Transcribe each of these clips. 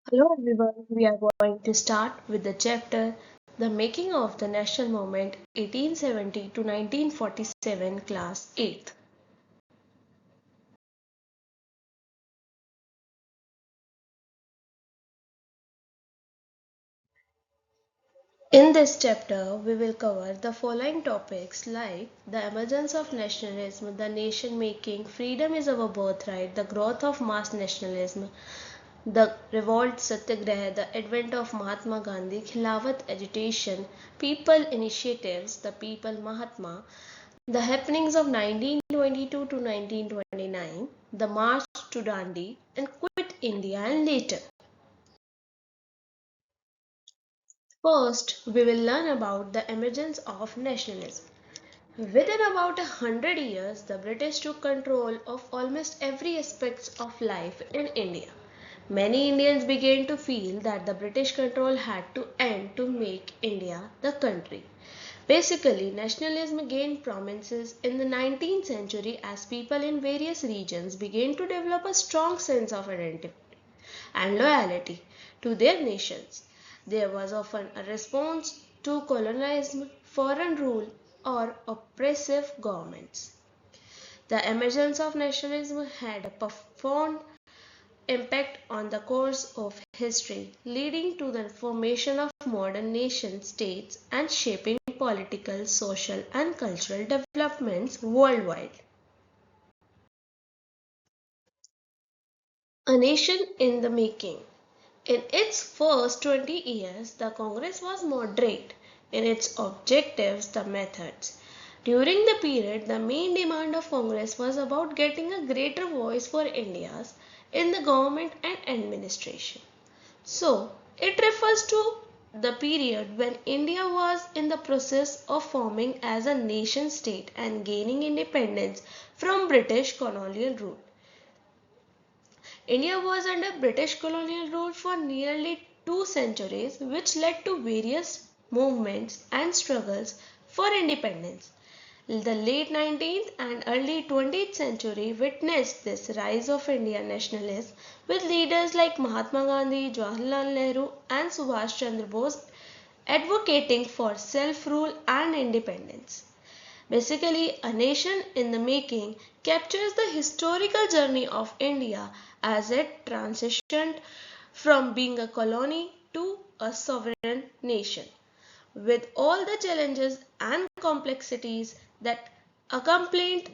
Hello everyone, we are going to start with the chapter The Making of the National Movement 1870 to 1947, Class 8th. In this chapter, we will cover the following topics like the emergence of nationalism, the nation making, freedom is our birthright, the growth of mass nationalism, the revolt satyagraha, the advent of Mahatma Gandhi, Khilafat agitation, people initiatives, the people Mahatma, the happenings of 1922 to 1929, the march to Dandi, and quit India and later. First, we will learn about the emergence of nationalism. Within about 100 years, the British took control of almost every aspect of life in India. Many Indians began to feel that the British control had to end to make India the country. Basically, nationalism gained prominence in the 19th century as people in various regions began to develop a strong sense of identity and loyalty to their nations. There was often a response to colonialism, foreign rule, or oppressive governments. The emergence of nationalism had a profound impact on the course of history, leading to the formation of modern nation states and shaping political, social, and cultural developments worldwide. A nation in the making. In its first 20 years, the Congress was moderate in its objectives, the methods. During the period, the main demand of Congress was about getting a greater voice for India's in the government and administration. So, it refers to the period when India was in the process of forming as a nation state and gaining independence from British colonial rule. India was under British colonial rule for nearly 2 centuries, which led to various movements and struggles for independence. The late 19th and early 20th century witnessed this rise of Indian nationalism with leaders like Mahatma Gandhi, Jawaharlal Nehru, and Subhash Chandra Bose advocating for self rule and independence. Basically, A Nation in the Making captures the historical journey of India as it transitioned from being a colony to a sovereign nation, with all the challenges and complexities that accompanied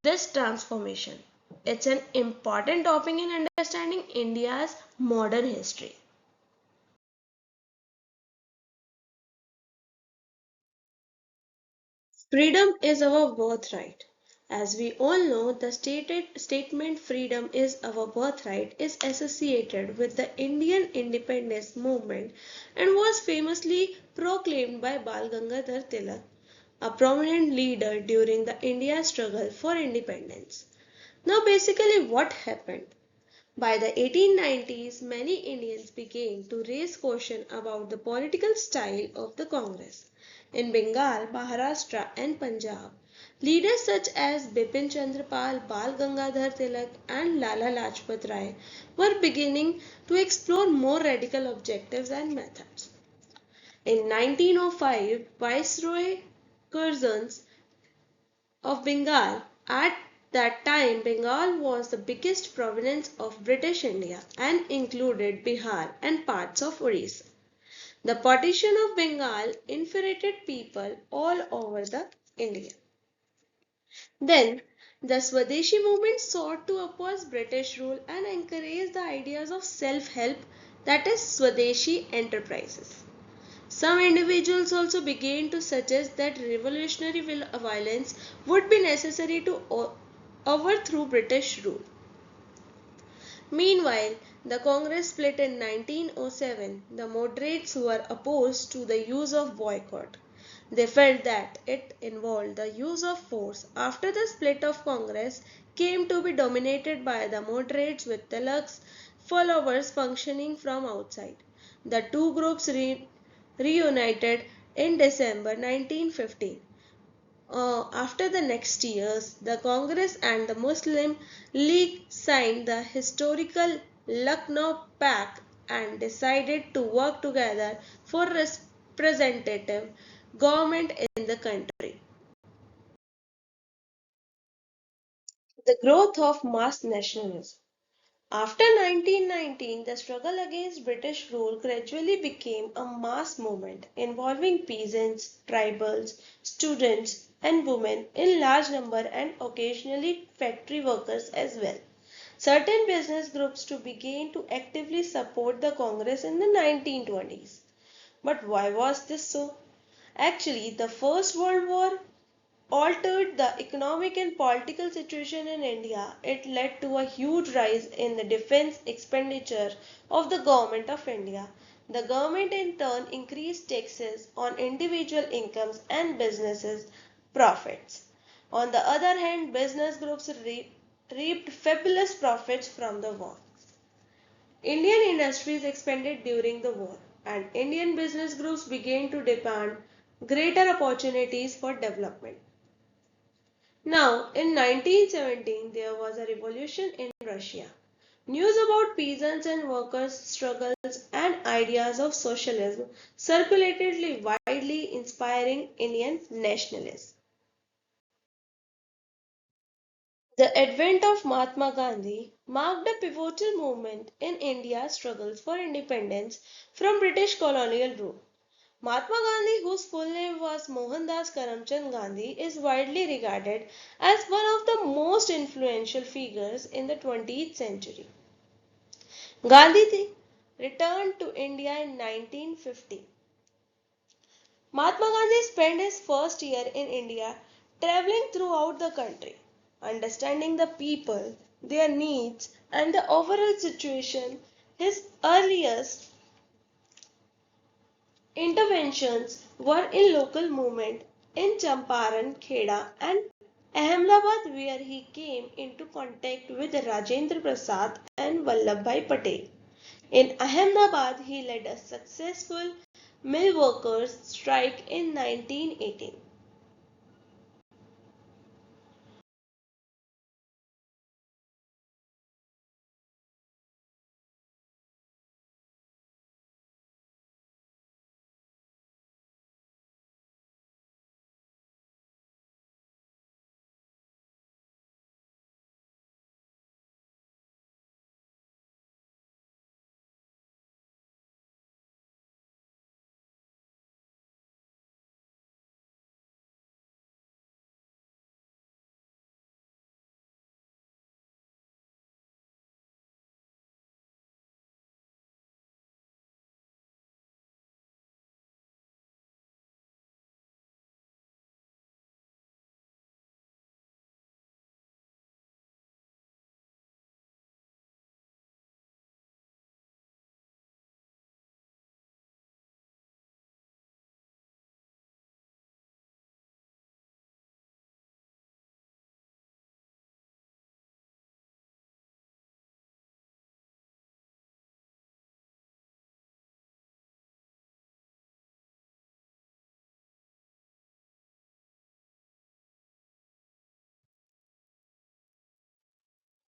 this transformation. It's an important topic in understanding India's modern history. Freedom is our birthright. As we all know, the statement freedom is our birthright is associated with the Indian independence movement and was famously proclaimed by Bal Gangadhar Tilak, a prominent leader during the India struggle for independence. Now, basically, what happened? By the 1890s, many Indians began to raise question about the political style of the Congress. In Bengal, Maharashtra, and Punjab, leaders such as Bipin Chandra Pal, Bal Gangadhar Tilak, and Lala Lajpat Rai were beginning to explore more radical objectives and methods. In 1905, Viceroy Curzons of Bengal. At that time, Bengal was the biggest province of British India and included Bihar and parts of Orissa. The partition of Bengal infuriated people all over the India. Then, the Swadeshi movement sought to oppose British rule and encourage the ideas of self-help, that is Swadeshi enterprises. Some individuals also began to suggest that revolutionary violence would be necessary to overthrow British rule. Meanwhile, the Congress split in 1907. The moderates were opposed to the use of boycott. They felt that it involved the use of force. After the split of Congress came to be dominated by the moderates with Tilak's followers functioning from outside. The two groups reunited in December 1915. After the next years, the Congress and the Muslim League signed the historical Lucknow Pact and decided to work together for representative government in the country. The growth of mass nationalism. After 1919, the struggle against British rule gradually became a mass movement involving peasants, tribals, students, and women in large number and occasionally factory workers as well. Certain business groups to began to actively support the Congress in the 1920s. But why was this so? Actually, the First World War altered the economic and political situation in India. It led to a huge rise in the defense expenditure of the government of India. The government in turn increased taxes on individual incomes and businesses' profits. On the other hand, business groups reaped fabulous profits from the war. Indian industries expanded during the war, and Indian business groups began to demand greater opportunities for development. Now, in 1917, there was a revolution in Russia. News about peasants and workers' struggles and ideas of socialism circulated widely, inspiring Indian nationalism. The advent of Mahatma Gandhi marked a pivotal moment in India's struggles for independence from British colonial rule. Mahatma Gandhi, whose full name was Mohandas Karamchand Gandhi, is widely regarded as one of the most influential figures in the 20th century. Gandhi returned to India in 1950. Mahatma Gandhi spent his first year in India traveling throughout the country, understanding the people, their needs, and the overall situation. His earliest interventions were in local movement in Champaran, Kheda, and Ahmedabad, where he came into contact with Rajendra Prasad and Vallabhbhai Patel. In Ahmedabad, he led a successful mill workers' strike in 1918.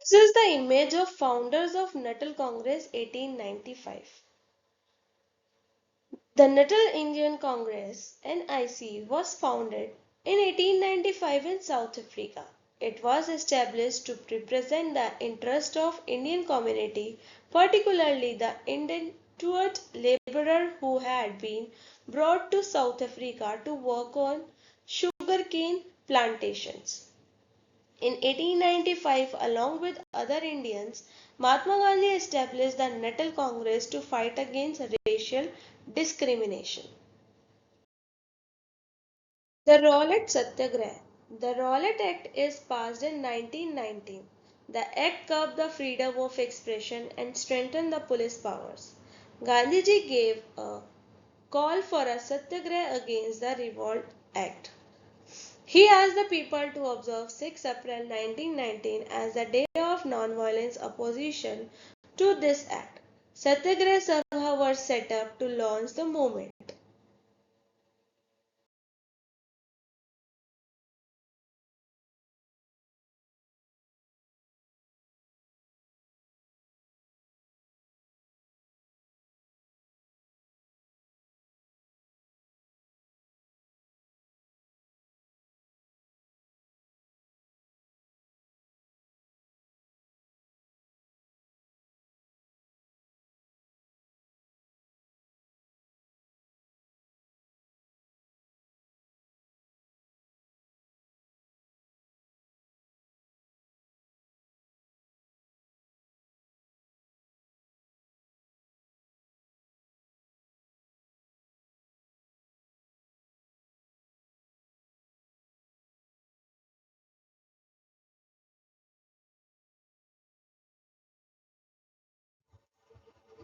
This is the image of founders of Natal Congress 1895. The Natal Indian Congress (NIC) was founded in 1895 in South Africa. It was established to represent the interest of Indian community, particularly the indentured laborer who had been brought to South Africa to work on sugarcane plantations. In 1895, along with other Indians, Mahatma Gandhi established the Natal Congress to fight against racial discrimination. The Rowlatt Satyagraha. The Rowlatt Act is passed in 1919. The act curbed the freedom of expression and strengthened the police powers. Gandhiji gave a call for a Satyagraha against the Revolt Act. He asked the people to observe 6 April 1919 as the day of non-violence opposition to this act. Satyagraha Sabha were set up to launch the movement.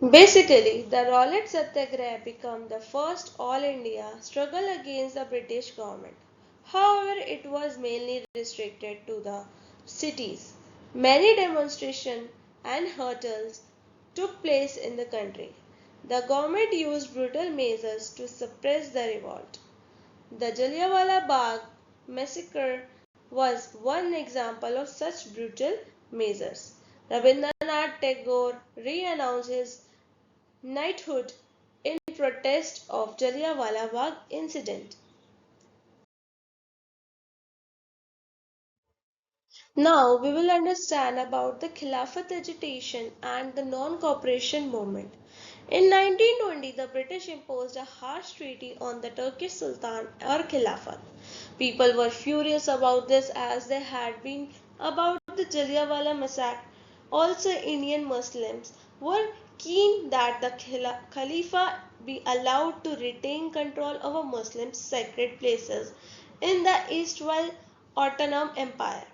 Basically, the Rowlatt Satyagraha became the first all India struggle against the British government. However, it was mainly restricted to the cities. Many demonstrations and hurdles took place in the country. The government used brutal measures to suppress the revolt. The Jallianwala Bagh massacre was one example of such brutal measures. Rabindranath Tagore re-announced his knighthood in protest of Jallianwala Bagh incident. Now we will understand about the Khilafat agitation and the non-cooperation movement. In 1920, the British imposed a harsh treaty on the Turkish Sultan or Khilafat. People were furious about this as they had been about the Jallianwala massacre. Also, Indian Muslims were keen that the Khalifa be allowed to retain control over Muslim sacred places in the Eastwell Autonomous Empire.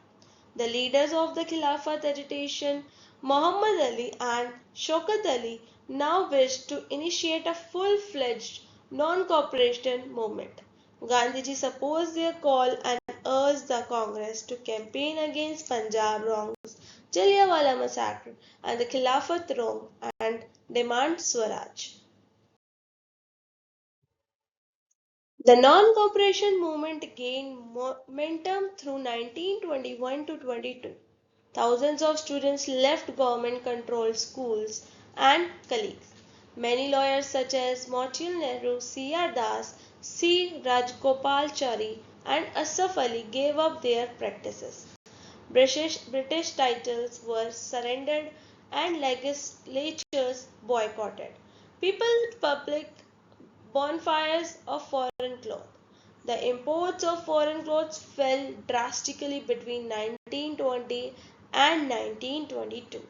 The leaders of the Khilafat agitation, Muhammad Ali and Shaukat Ali, now wished to initiate a full-fledged non-cooperation movement. Gandhiji supposed their call and urged the Congress to campaign against Punjab wrongs, Jallianwala massacre, and the Khilafat wrong and demand Swaraj. The non-cooperation movement gained momentum through 1921 to 22. Thousands of students left government-controlled schools and colleges. Many lawyers such as Motilal Nehru, C.R. Das, C. Rajgopalachari, and Asaf Ali gave up their practices. British titles were surrendered and legislatures boycotted. People public bonfires of foreign cloth. The imports of foreign clothes fell drastically between 1920 and 1922.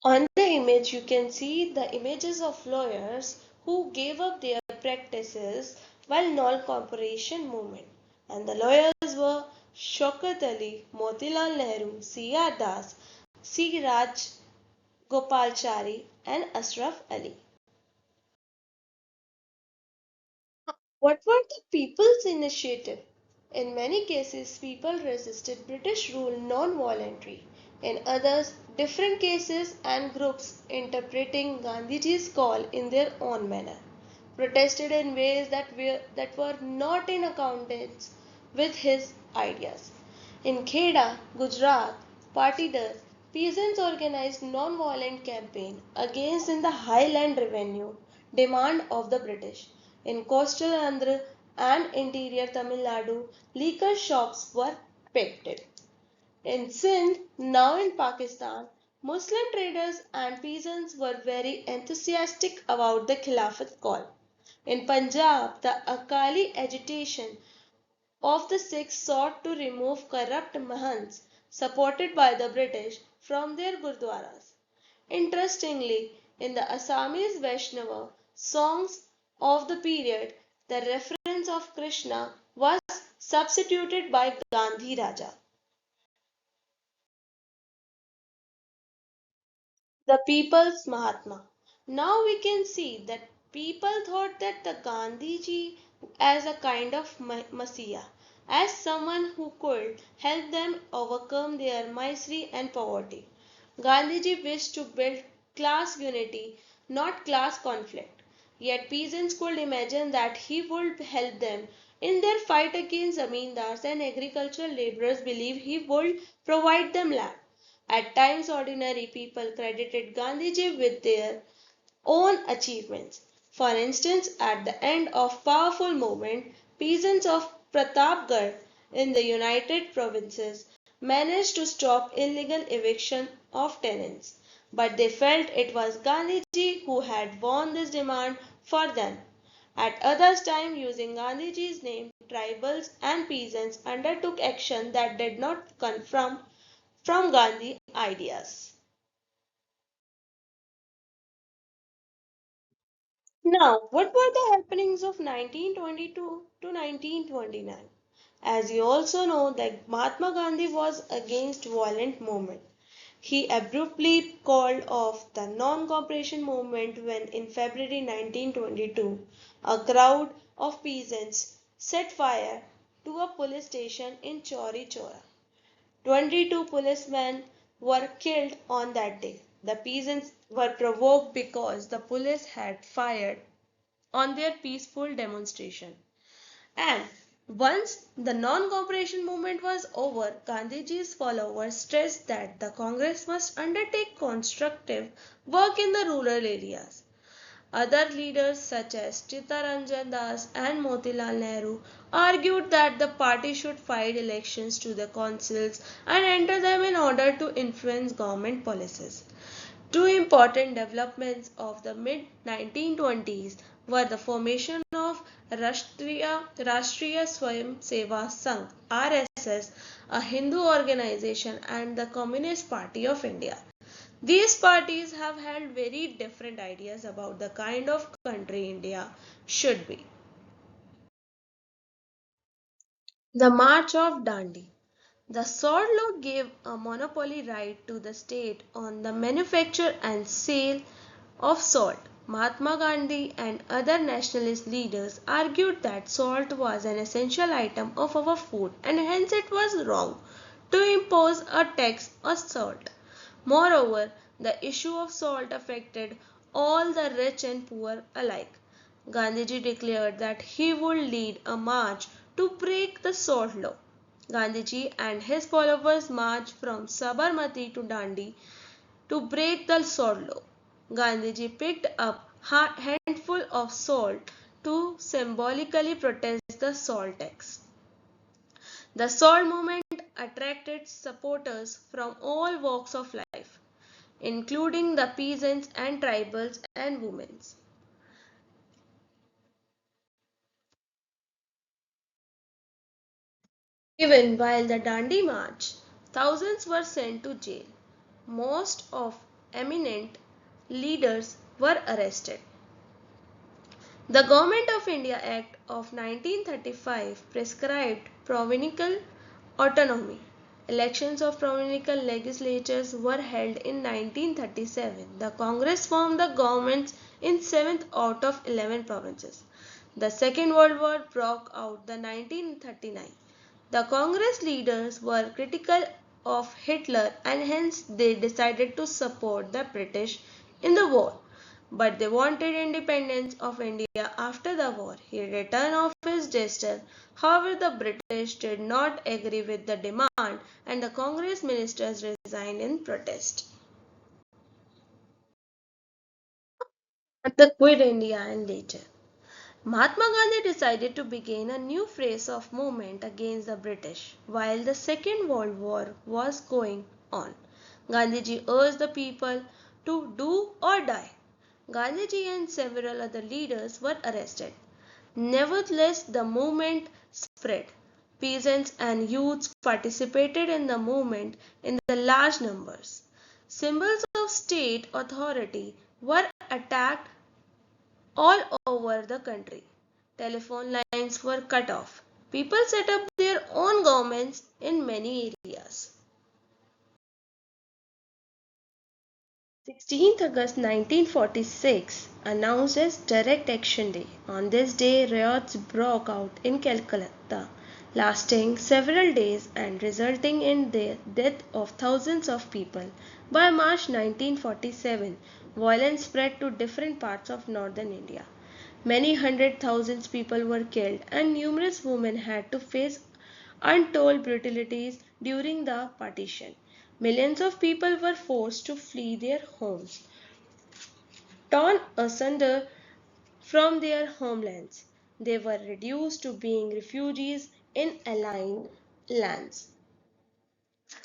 On the image, you can see the images of lawyers who gave up their practices while non-cooperation movement. And the lawyers were Shaukat Ali, Motilal Nehru, C.R. Das, C. Raj Gopalachari, and Ashraf Ali. What were the people's initiative? In many cases, people resisted British rule non-violently. In others, different cases and groups interpreting Gandhiji's call in their own manner, protested in ways that were not in accordance with his ideas. In Kheda, Gujarat, Patidar, peasants organized non-violent campaign against in the highland revenue demand of the British. In coastal Andhra and interior Tamil Nadu, liquor shops were picketed. In Sindh, now in Pakistan, Muslim traders and peasants were very enthusiastic about the Khilafat call. In Punjab, the Akali agitation of the Sikhs sought to remove corrupt Mahants supported by the British from their Gurdwaras. Interestingly, in the Assamese Vaishnava songs of the period, the reference of Krishna was substituted by Gandhi Raja. The people's Mahatma. Now we can see that people thought that the Gandhiji as a kind of messiah, as someone who could help them overcome their misery and poverty. Gandhiji wished to build class unity, not class conflict. Yet peasants could imagine that he would help them in their fight against zamindars and agricultural laborers believed he would provide them land. At times, ordinary people credited Gandhiji with their own achievements. For instance, at the end of powerful movement, peasants of Pratapgarh in the United Provinces managed to stop illegal eviction of tenants, but they felt it was Gandhiji who had won this demand for them. At other times, using Gandhiji's name, tribals and peasants undertook action that did not come from Gandhi ideas. Now, what were the happenings of 1922 to 1929? As you also know that Mahatma Gandhi was against violent movement. He abruptly called off the non-cooperation movement when in February 1922 a crowd of peasants set fire to a police station in Chauri Chora. 22 policemen were killed on that day. The peasants were provoked because the police had fired on their peaceful demonstration. And once the non-cooperation movement was over, Gandhiji's followers stressed that the Congress must undertake constructive work in the rural areas. Other leaders such as Chittaranjan Das and Motilal Nehru argued that the party should fight elections to the councils and enter them in order to influence government policies. Two important developments of the mid-1920s were the formation of Rashtriya Swayam Seva Sangh (RSS), a Hindu organization, and the Communist Party of India. These parties have held very different ideas about the kind of country India should be. The March of Dandi. The sword law gave a monopoly right to the state on the manufacture and sale of salt. Mahatma Gandhi and other nationalist leaders argued that salt was an essential item of our food and hence it was wrong to impose a tax on salt. Moreover, the issue of salt affected all the rich and poor alike. Gandhiji declared that he would lead a march to break the salt law. Gandhiji and his followers marched from Sabarmati to Dandi to break the salt law. Gandhiji picked up a handful of salt to symbolically protest the salt tax. The salt movement attracted supporters from all walks of life, including the peasants and tribals and women. Even while the Dandi March, thousands were sent to jail. Most of eminent leaders were arrested. The Government of India Act of 1935 prescribed provincial autonomy. Elections of provincial legislatures were held in 1937. The Congress formed the governments in 7 out of 11 provinces. The Second World War broke out in 1939. The Congress leaders were critical of Hitler and hence they decided to support the British in the war. But they wanted independence of India after the war. He returned of his gesture. However, the British did not agree with the demand and the Congress ministers resigned in protest. The Quit India and later. Mahatma Gandhi decided to begin a new phase of movement against the British while the Second World War was going on. Gandhiji urged the people to do or die. Gandhiji and several other leaders were arrested. Nevertheless, the movement spread. Peasants and youths participated in the movement in the large numbers. Symbols of state authority were attacked all over the country. Telephone lines were cut off. People set up their own governments in many areas. 16th August 1946 announced as Direct Action Day. On this day, riots broke out in Calcutta, lasting several days and resulting in the death of thousands of people. By March 1947, violence spread to different parts of northern India. Many hundred thousands people were killed and numerous women had to face untold brutalities during the partition. Millions of people were forced to flee their homes, torn asunder from their homelands. They were reduced to being refugees in aligned lands.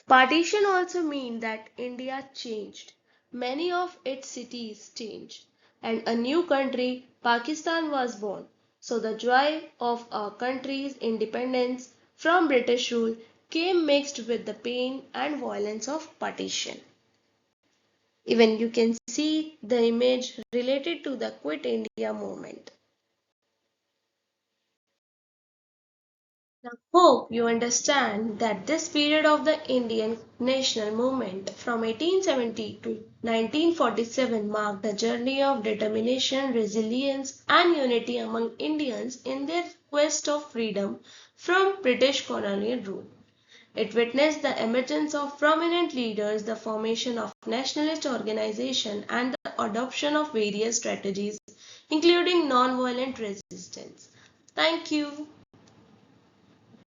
Partition also meant that India changed. Many of its cities changed, and a new country, Pakistan, was born. So the joy of our country's independence from British rule came mixed with the pain and violence of partition. Even you can see the image related to the Quit India movement. Now, hope you understand that this period of the Indian national movement from 1870 to 1947 marked a journey of determination, resilience, and unity among Indians in their quest of freedom from British colonial rule. It witnessed the emergence of prominent leaders, the formation of nationalist organizations, and the adoption of various strategies, including non-violent resistance. Thank you.